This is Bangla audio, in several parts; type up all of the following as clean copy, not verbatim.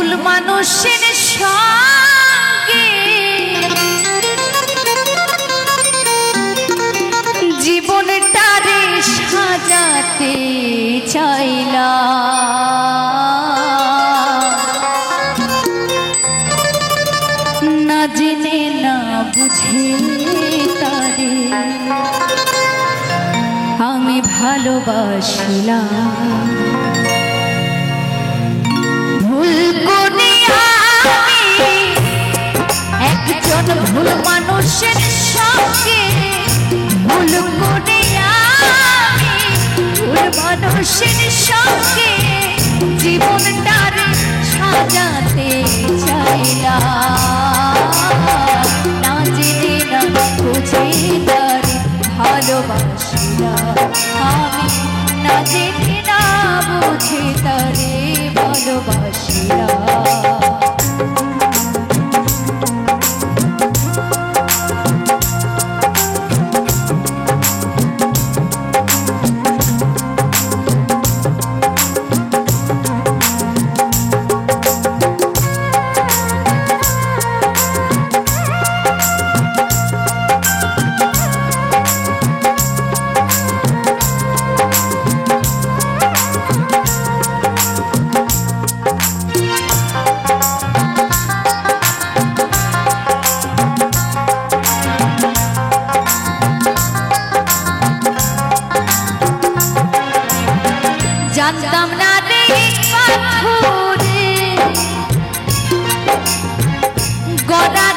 ভুল মানুষের সঙ্গে জীবনটারে সাজাতে চাইলা না জেনে না বুঝে তারে আমি ভালোবাসিলাম। ভুল করে আমি একজন ভুল মানুষের সঙ্গে ভুল করে আমি ভুল মানুষের সঙ্গে জীবনটার সাজাতে চাইলাম না জেনে না বুঝে তারে ভালোবাসিলাম আমি না জেনে না বুঝে তারে ভালোবাসিলাম। জানতাম না রে পাথরে গড়া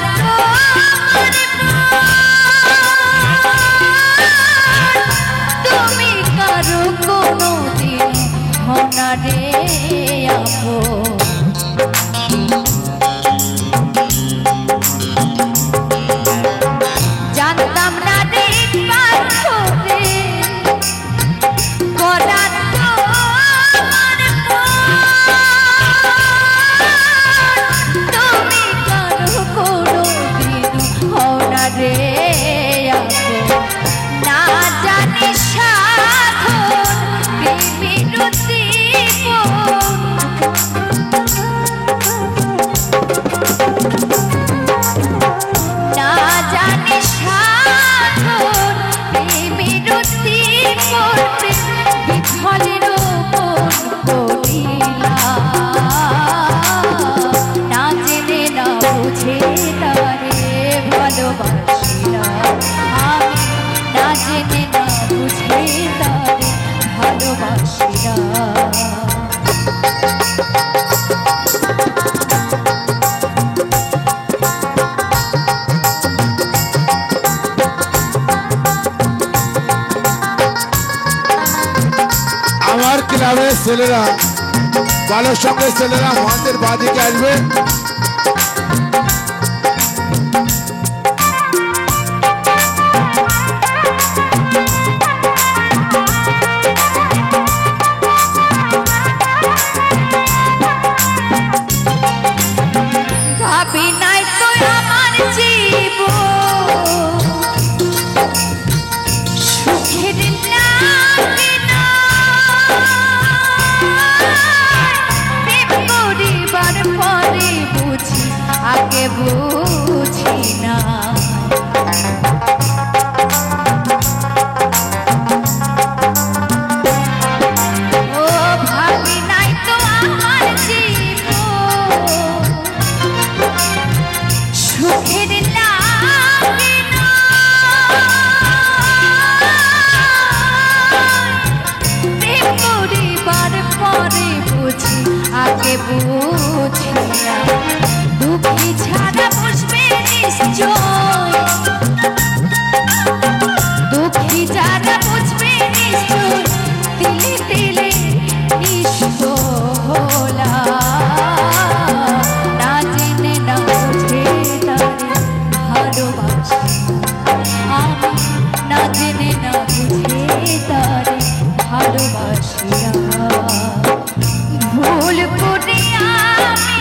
তুমি কারো কোনো দিন হনা রে আপন। জানতাম না রে পাথরে গড়া আমার ক্লাবের ছেলেরা বালের সঙ্গে ছেলেরা মহান্তের বাদিকে আসবে। ভাবি নাই তো আমার জীবন সুখের লাগে না প্রেম করিবার পরে বুঝি আগে বুঝি না। ও ভাবি নাই তো আমার জীবন সুখের লাগে না প্রেম করিবার পরে বুঝি আগে বুঝি না। দুঃখী ছাড়া বুঝবে নিশ্চয় দুঃখী যারা বুঝবে নিশ্চয় তিলে তিলে নিষ্ঠ হলা না জেনে না বুঝে তারে ভালোবাসি আমি না জেনে না বুঝে তারে ভালোবাসিয়া। ভুল করে আমি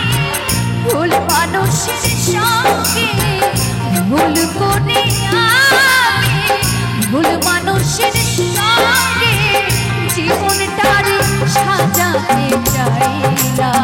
ভুল মানুষের সঙ্গে ভুল করে আমি ভুল মানুষের সঙ্গে জীবনটারে সাজাতে চাইলাম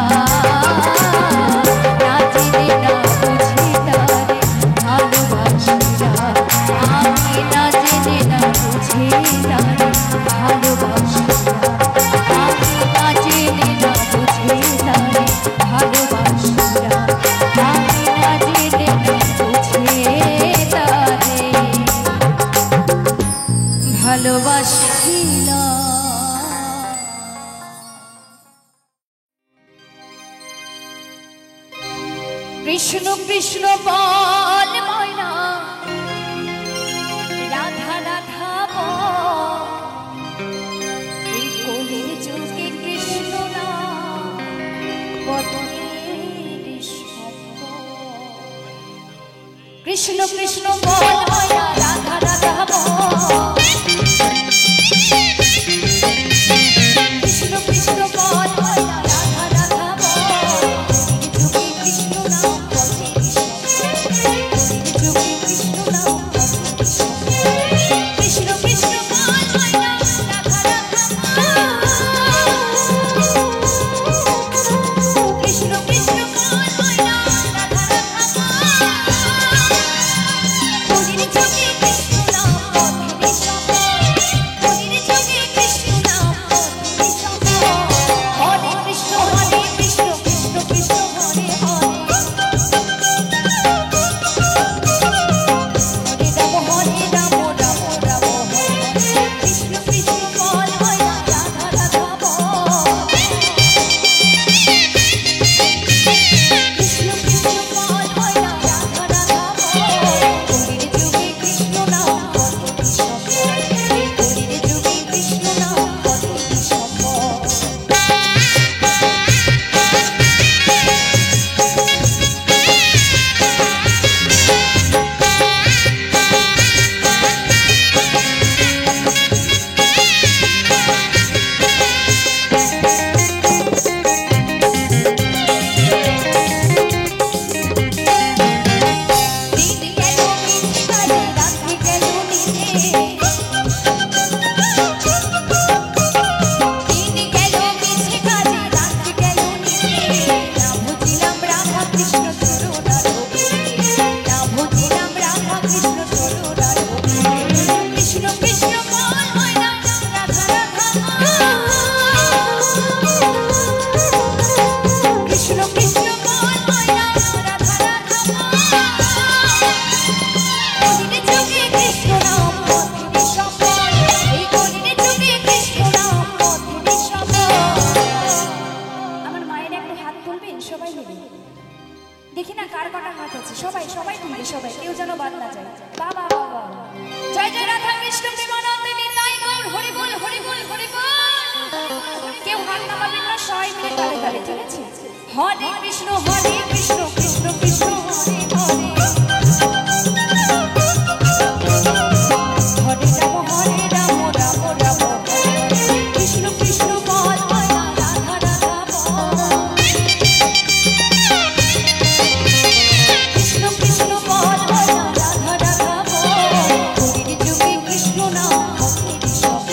কৃষ্ণ কৃষ্ণ বল ময়না রাধা রাধা বল এই কোলের যুগে কৃষ্ণ নাম বদনের শব্দ কৃষ্ণ কৃষ্ণ বল ময়না রাধা রাধা বল কৃষ্ণ কৃষ্ণ বল ময়না রাধা রাধা বল যুগে কৃষ্ণ নাম বদনের শব্দ যুগে কৃষ্ণ নাম বদনের শব্দ কৃষ্ণ কৃষ্ণ বল ময়না রাধা রাধা বল কৃষ্ণ কৃষ্ণ বল ময়না রাধা রাধা বল যুগে কৃষ্ণ নাম বদনের শব্দ যুগে কৃষ্ণ নাম বদনের শব্দ হরে কৃষ্ণ কৃষ্ণ কৃষ্ণ হরে হরে হরে রাম রাম রাম হরে হরে কৃষ্ণ কৃষ্ণ বল ময়না রাধা রাধা বল কৃষ্ণ কৃষ্ণ বল ময়না রাধা রাধা বল কলির যুগে কৃষ্ণ নাম বদনের শব্দ কলির যুগে কৃষ্ণ নাম বদনের শব্দ দিন গেল মিছে কাজে রাত্রি গেল নিতে দিন গেল মিছে কাজে রাত্রি গেল নিতে না বুঝিলাম রাধা কৃষ্ণ তরুণার না বুঝিলাম রাধা কৃষ্ণ তরুণার কৃষ্ণ কৃষ্ণ বল ময়না রাধা রাধা কৃষ্ণ কৃষ্ণ বল ময়না রাধা রাধা কলির যুগে কৃষ্ণ নাম বদনের শব্দ এই কলির যুগে কৃষ্ণ নাম বদনের শব্দ আমার মায়ের একটু হাত তুলবেন সবাই মিলে দেখি না কার কটা হাত আছে সবাই সবাই তুলবে সবাই কেউ যেন বাদ না যায় বাবা বাবা জয় জয় রাধা কৃষ্ণ প্রেমানন্দ নিতাই গৌর হরি বল হরি বল হরি বল কেউ হাত নামাবেন না সবাই মিলে তালে তালে ঠিক আছে হরে কৃষ্ণ কৃষ্ণ কৃষ্ণ হরে হরে হরে রাম রাম রাম কৃষ্ণ কৃষ্ণ বল ময়না রাধা রাধা বল কৃষ্ণ কৃষ্ণ বল ময়না রাধা রাধা বল কলির যুগে কৃষ্ণ নাম বদনের শব্দ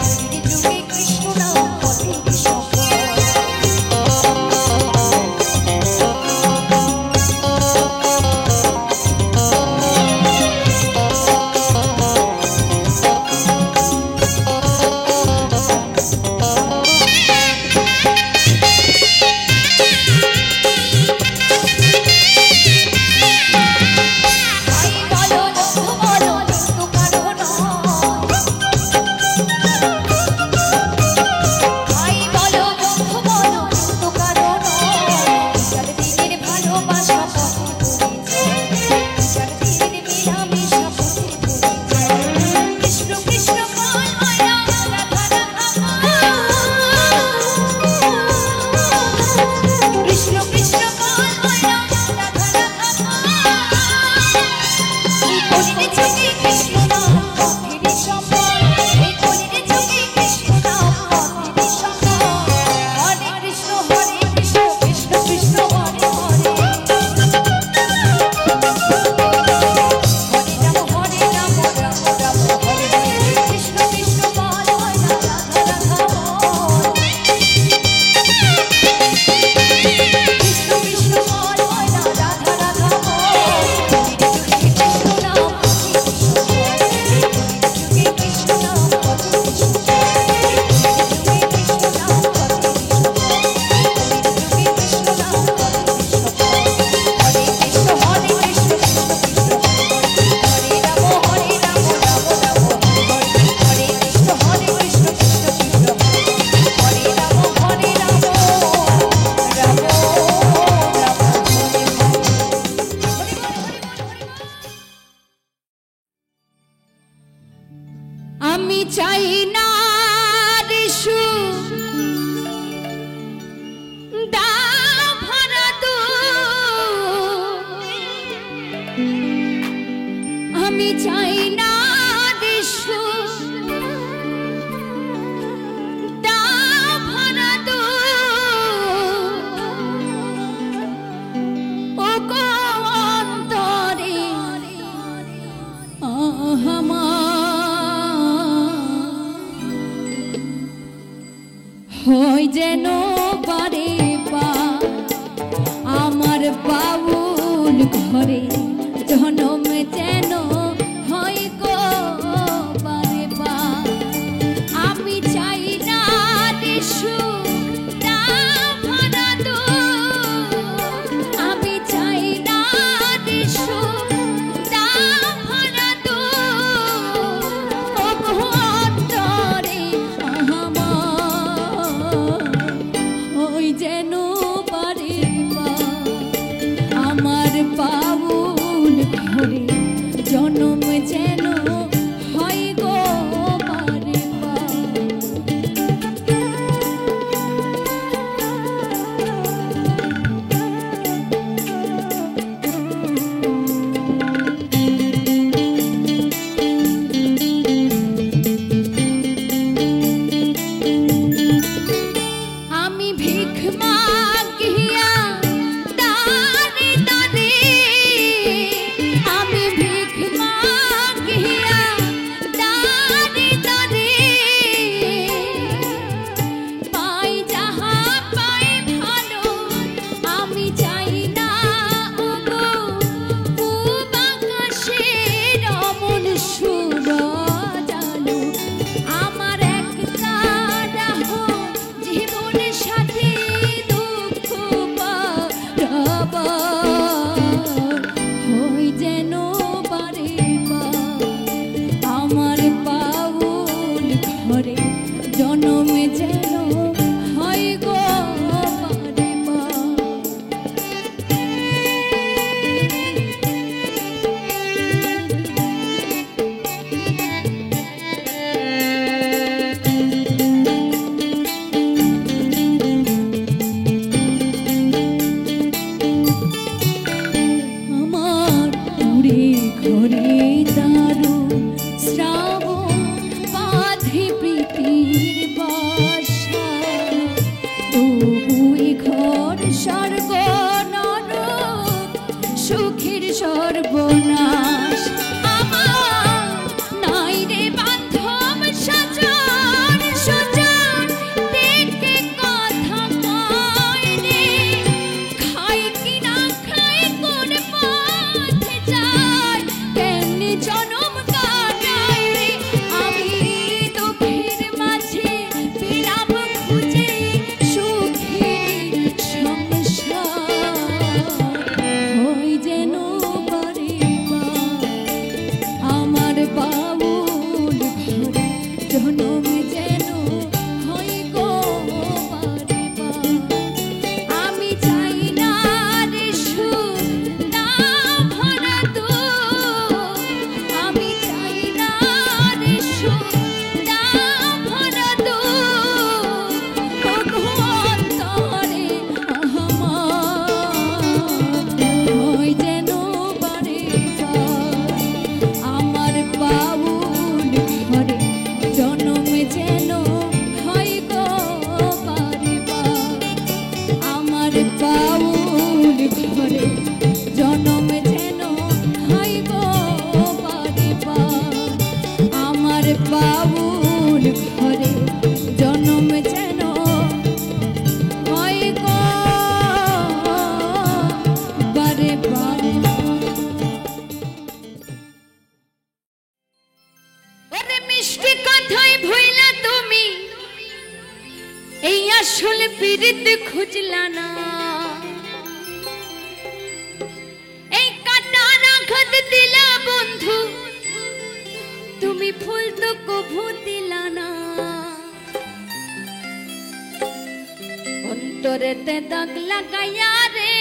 কলির যুগে কৃষ্ণ নাম বদনের শব্দ হয় যেন বারে বা আমার বাউল ঘরে জনম যেন হয় গো বারে বা আমি চাই না রে সুখ ভরা দুঃখ আমি চাই না রে সুখ ভরা দুঃখ অন্তরে আমার ওই যেন বারে বা আমার বাউল ঘরে জনম যেন হয় গো বারে বা আমি ভিখ মাগিয়া দানে দানে আমি ভিখ মাগিয়া দানে দানে পাই যাহা পাই ভালো আমি চাই না ওগো পূব আকাশের অমন সুরজালো আমার একটা রাহ জীবনের সাথে দুঃখ পারাবার হই যেন বারে বা আমার বাউল ঘরে জনম যেন হয় গো বারে বা আমার পুরে ঘরে দারু শ্রাবণ বাঁধে প্রীতির বাসা তবুই ঘর স্বর্গ নরক সুখের সর্বনাশ আমার নাই রে বান্ধব সজন সজন দেখে কথা কয় রে খাই কি না খাই কোন পথে যায় কেমনে জনম কাটাই রে আমি দুঃখের মাঝে পেলাম খুঁজে সুখের সংসার হয় যেন বারে বা আমার বাউল ঘরে জনম যেন হয় গো বারে বা আমি চাই না রে সুখ ভরা দুঃখ আমি চাই না রে সুখ ভরা দুঃখ অন্তরে আমার হয় যেন বারে বা আমার বাউল ঘরে জনম যেন হয় গো বারে বা আমার বাউল ঘরে জনম যেন হয় গো বারে বা আমার বাউল ঘরে জনম যেন হয় গো বারে বা ওরে মিষ্টি কথাই ভইলা তুমি এই আসল পীড়িত খুঁজলা না এই কাটার আঘাত দিলা বন্ধু তুমি ফুল তো কভু দিলা না অন্তরেতে দাগ লাগাইয়া রে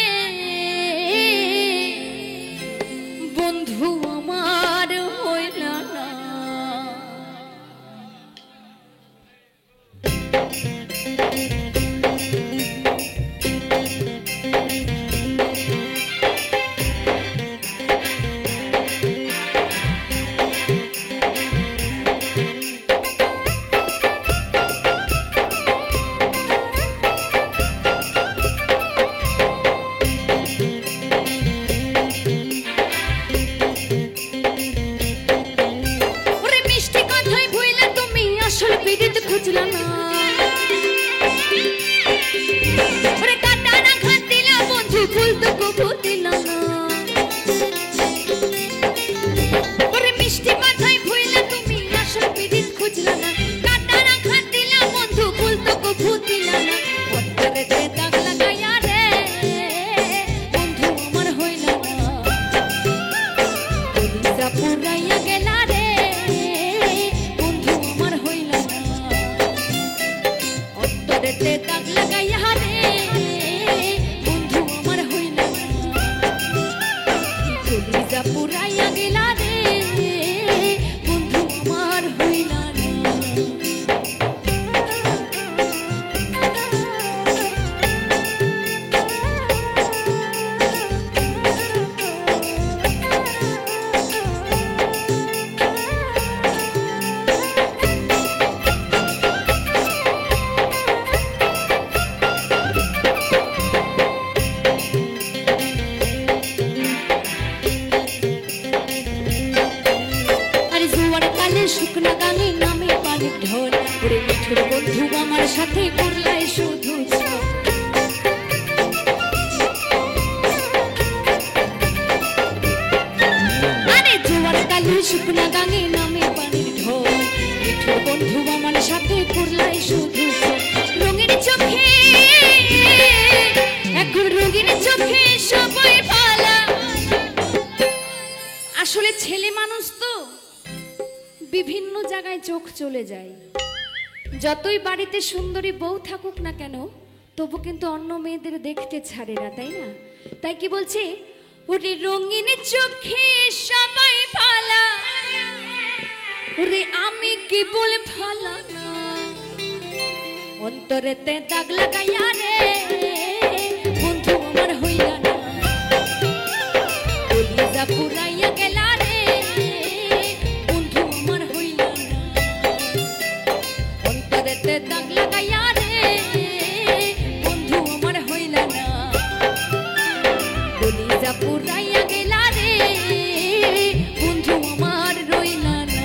বন্ধু আমার হইলা না বুঝলা না অন্তরেতে দাগ লাগাইয়া রে বন্ধু আমার হইলা কলিজা পুরাইয়া গেলা রে বন্ধু আমার হইলা না। শুকনা গানে নামে পানির ঢল ওরে মিঠুর বন্ধু আমার সাথে করলাই শুধু আরে জোয়ার কালে শুকনা গানে নামে পানির ঢল মিঠুর বন্ধু আমার সাথে করলাই শুধু রঙিন চোখে এখন রঙিন চোখে সবাই পালা। আসলে ছেলে মানুষ তো বিভিন্ন জায়গায় চোখ চলে যায়, যতই বাড়িতে সুন্দরী বউ থাকুক না কেন তবু কিন্তু অন্য মেয়েদের দেখতে ছাড়ে না, তাই না? তাই কি বলছে, ওরে রঙিন চোখে সবাই ভালা ওরে আমি কি বলে ভালা না, অন্তরেতে দাগ লাগাইয়া রে বন্ধু আমার হইলা না, কলিজা পুরাইয়া গেলা রে বন্ধু আমার হইলা না, অন্তরেতে দাগ লাগাইয়া রে বন্ধু আমার হইলা না, কলিজা পুরাইয়া গেলা রে বন্ধু আমার রইলা না।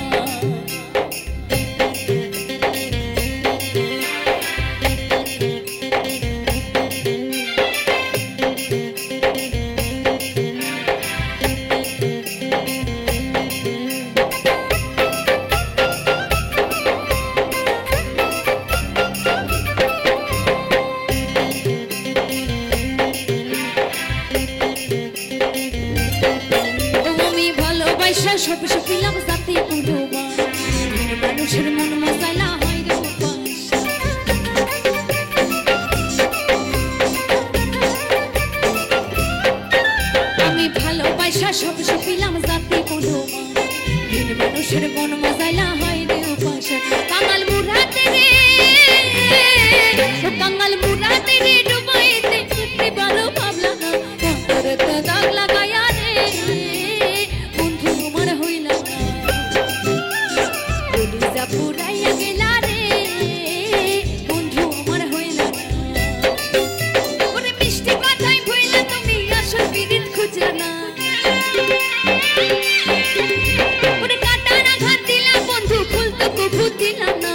সব সপিলাম সাথে পুরোবা মানুষের মন মশালা হয় রে উপাস, আমি ভালোবাসা সব সপিলাম সাথে পুরোবা মানুষের মন মশালা হয় রে উপাস, কাঙাল মুরাতে রে কাঙাল মুরাতে রে ডুবাইতে একটি ভালো ভাবলা না, অন্তরেতে দাগ লাগায়া রে বন্ধু আমার হইলা না, কলিজা পুরাইয়া গেলা রে বন্ধু আমার হইলা না, ওরে মিষ্টি কথাই ভইলা তুমি আসল পিরিত খুঁজলা না, ওরে কাটা না ঘাত দিলা বন্ধু ফুল তো কবু দিলা না,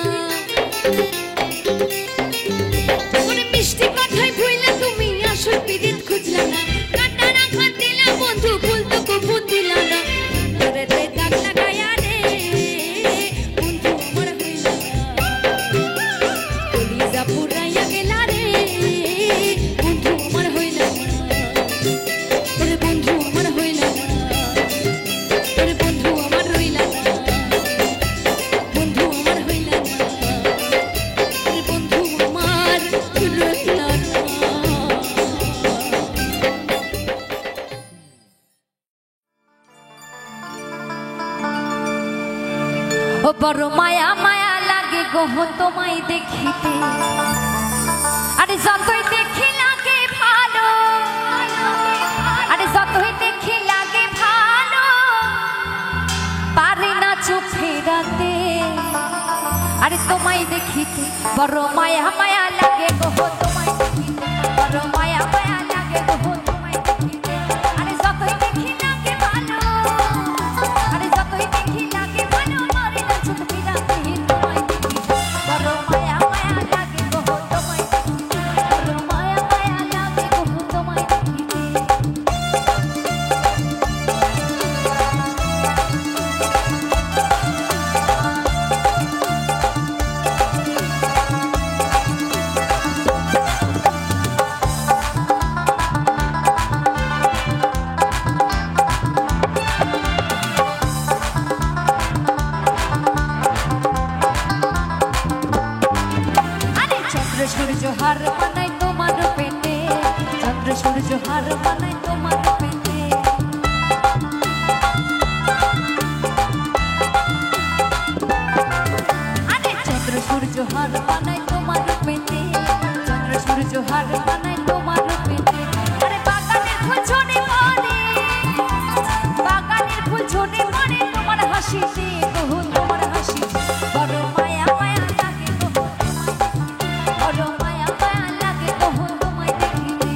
ওরে মিষ্টি কথাই ভইলা তুমি আসল পিরিত খুঁজলা না, কাটা না ঘাত দিলা বন্ধু ফুল তো কবু দিলা না, অন্তরেতে দাগ লাগাইয়া রে বন্ধু আমার হইলা না, কলিজা পুরাইয়া গেলা রে বন্ধু আমার হইলা না, ওরে বন্ধু আমার হইলা না, ওরে বন্ধু আমার রইলা না, বন্ধু আমার হইলা না, ওরে বন্ধু আমার রইলা না। ও বড় মায়া মায়া লাগে গো তোমায় দেখিতে, আরে যতই দেখি লাগে ভালো, আরে যতই দেখি লাগে ভালো, পারি না চোখ ফেরাতে, আরে তোমায় দেখিতে বড় মায়া মায়া লাগে গো তোমায় দেখিতে, বড় মায়া মায়া লাগে গো তোমায় দেখিতে, আরে যতই দেখি লাগে ভালো, আরে যতই দেখি লাগে ভালো, পারি না চোখ ফেরাতে তোমায় দেখিতে, বড় মায়া মায়া লাগে গো তোমায় দেখিতে, বড় মায়া মায়া লাগে গো তোমায় দেখিতে। সূর্য হার বানাই তোমার পেটে, চন্দ্র সূর্য হার বানাই তোমার পেটে। আরে চন্দ্র সূর্য হার বানাই তোমার পেটে, চন্দ্র সূর্য হার বানাই তোমার পেটে। আরে বাগানের ফুল ঝরে পড়ে, বাগানের ফুল ঝরে পড়ে তোমার হাসিতে, গো তোমার হাসি বড় মায়া মায়া লাগে গো, বড় মায়া মায়া লাগে গো তোমায় দেখিতে।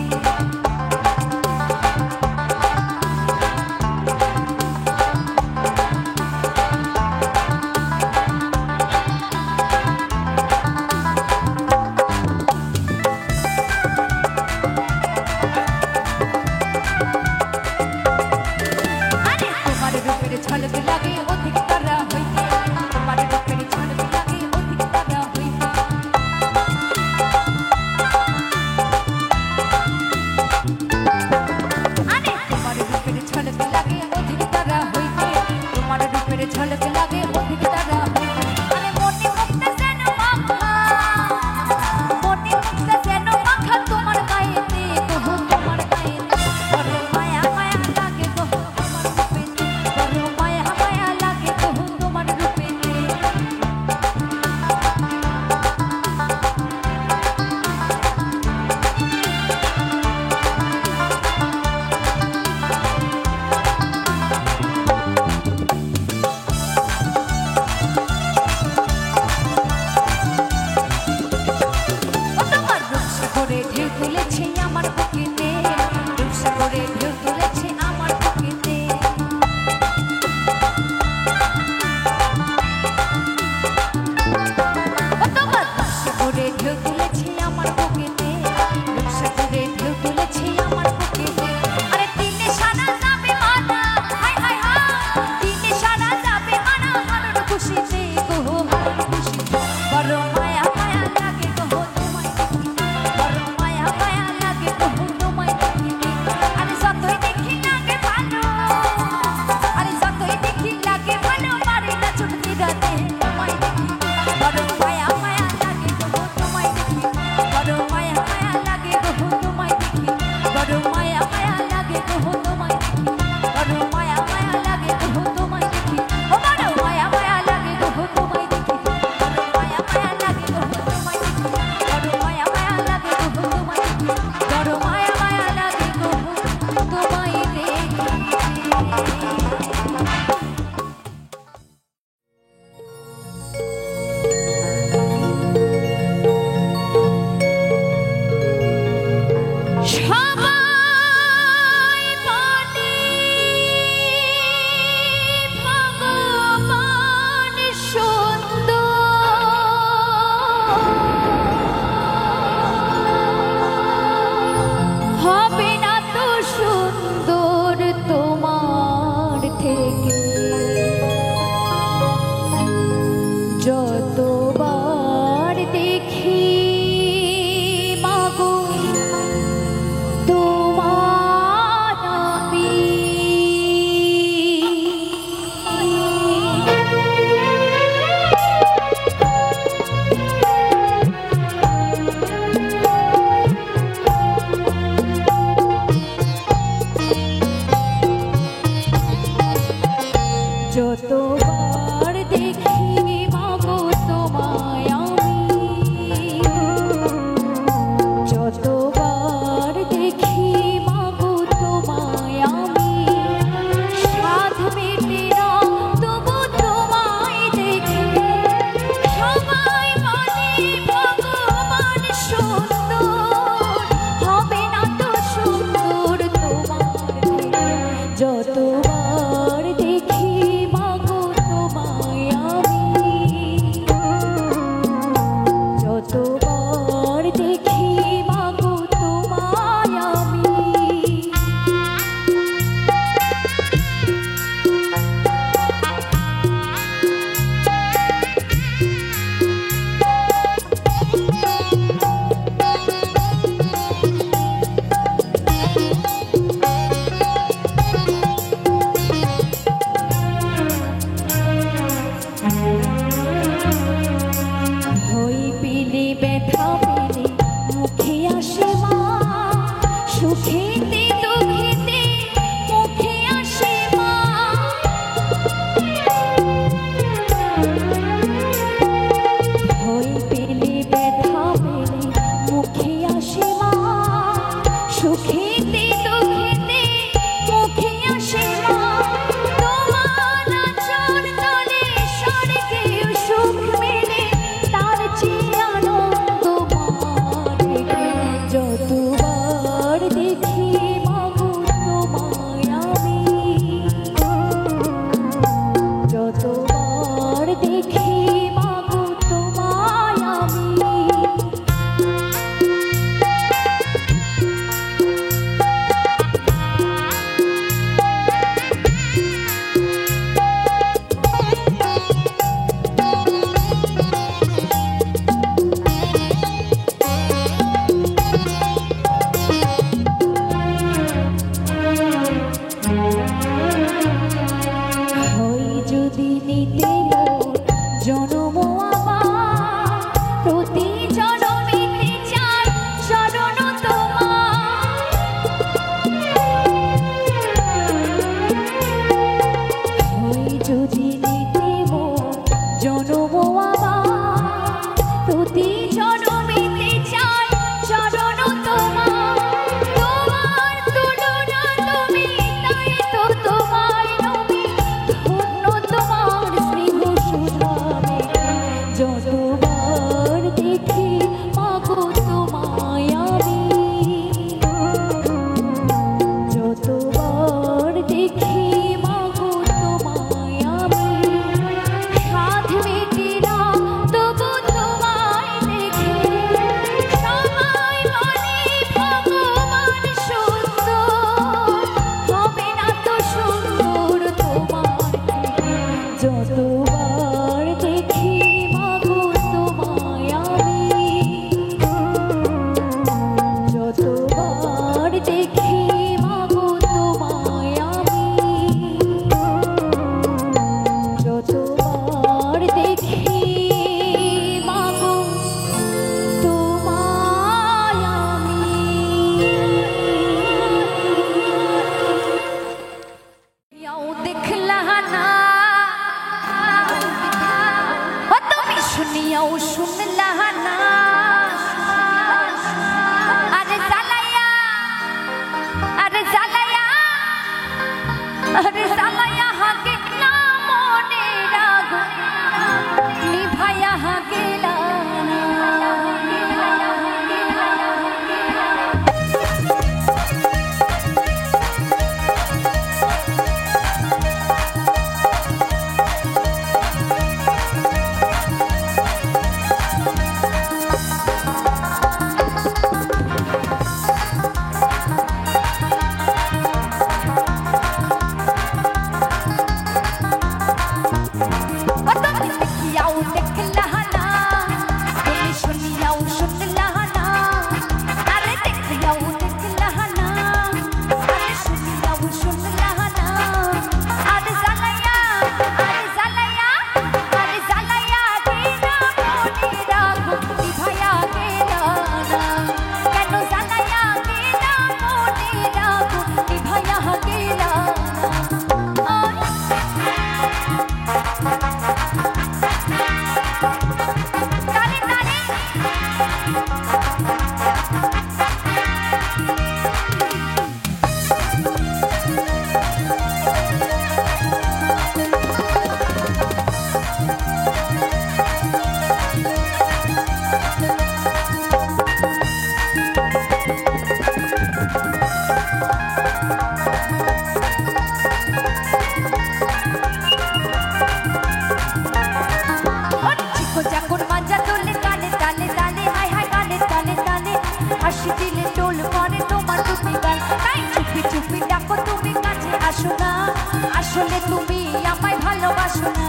আসলে তুমি আমায় ভালোবাসো না।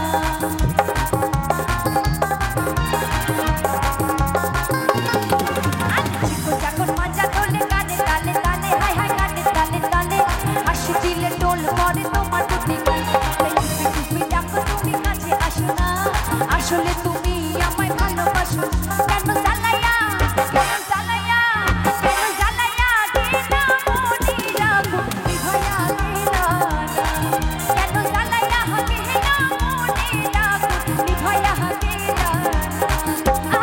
যখন মাজা তোলে কানে তালে তালে, হায় হায় কানে তালে তালে, হাসি দিলে টোল করে তোমার দুটি গাল। তুমি ডাকো তুমি কাছে আসো না, আসলে তুমি আমায় ভালোবাসো। কেন জ্বালাইয়া কেন জ্বালাইয়া কেন জ্বালাইয়া গেলা মনের আগুন নিভাইয়া গেলা না। কেন জ্বালাইয়া গেলা মনের আগুন নিভাইয়া গেলা না।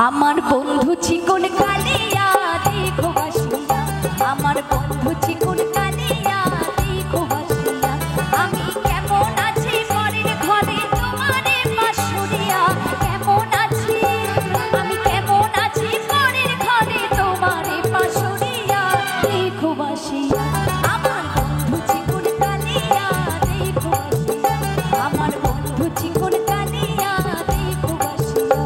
আমার বন্ধু চিকন কালিয়া দেখো বাসিয়া, আমার বন্ধু চিকন কালিয়া দেখো বাসিয়া। আমি কেমন আছি পরের ঘরে তোমারে বাসুরিয়া, কেমন আছি আমি কেমন আছি পরের ঘরে তোমারে বাসুরিয়া দেখো বাসিয়া। আমার বন্ধু চিকন কালিয়া দেখো বাসিয়া, আমার বন্ধু চিকন কালিয়া দেখো বাসিয়া।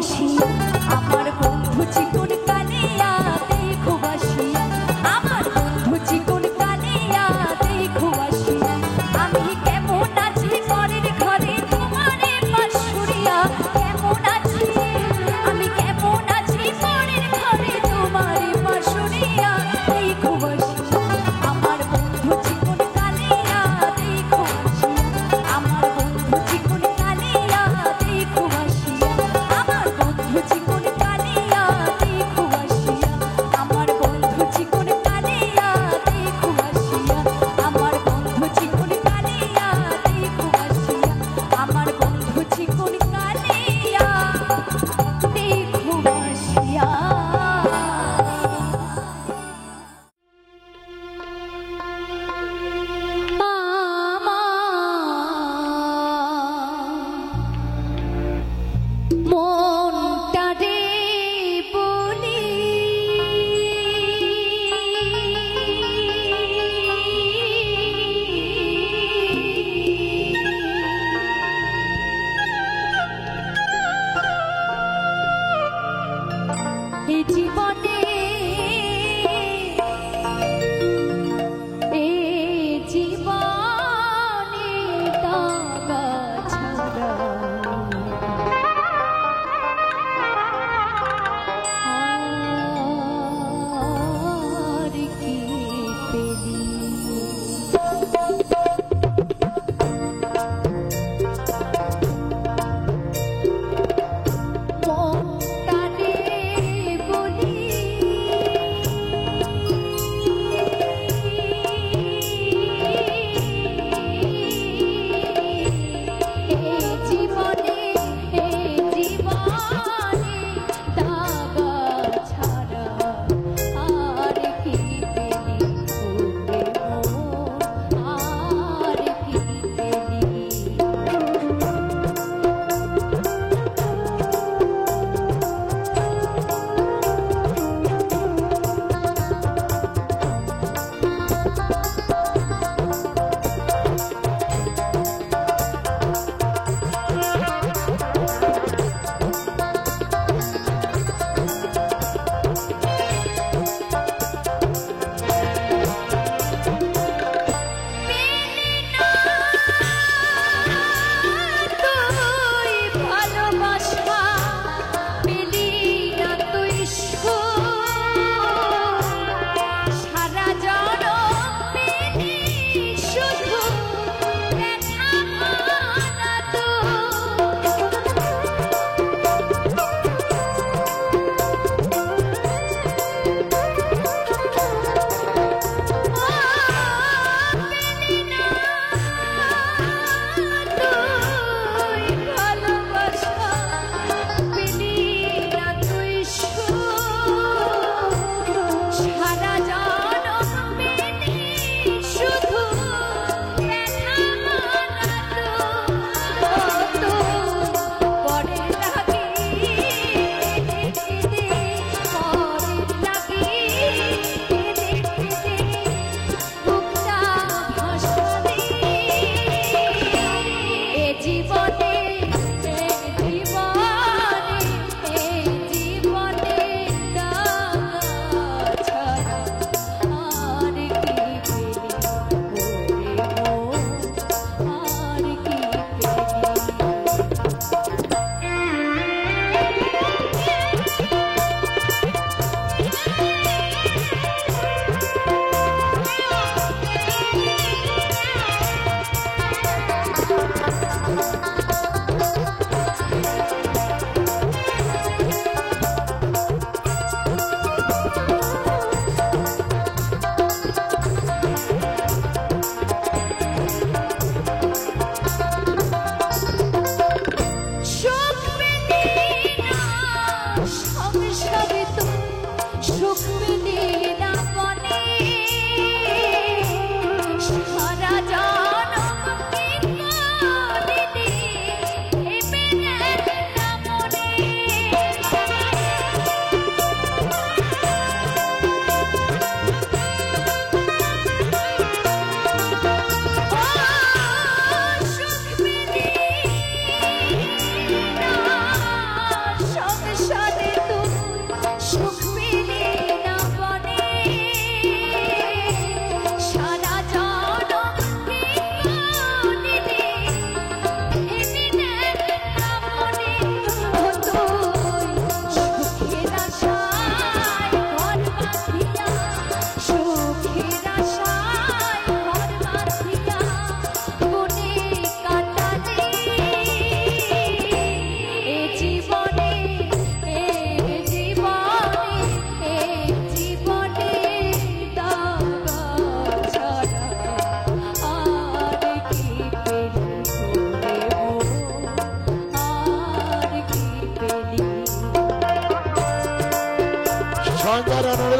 আসিয়া আমার বন্ধু চিকন কালিয়া দেখো আসিয়া আমার বন্ধু চিকন কালিয়া দেখো আসিয়া আমি কেমন আছি পরের ঘরে তোমারে পাশুরিয়া কেমন আছি আমি কেমন আছি পরের ঘরে তোমারে পাশুরিয়া দেখো আসিয়া আমার বন্ধু চিকন কালিয়া দেখো আসিয়া আমার বন্ধু চিকন কালিয়া দেখো আসিয়া আমার বন্ধু চিকন কালিয়া দেখো আসিয়া আমার বন্ধু চিকন কালিয়া দেখো আসিয়া আমার বন্ধু চিকন কালিয়া দেখো আসিয়া আমার বন্ধু চিকন কালিয়া দেখো আসিয়া মনটা রে বলি এই জীবনে দাগা ছাড়া আর কি পেলি মনটা রে বলি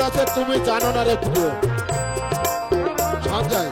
আছে তুমি জানো না রে প্রিয়। সঞ্জয়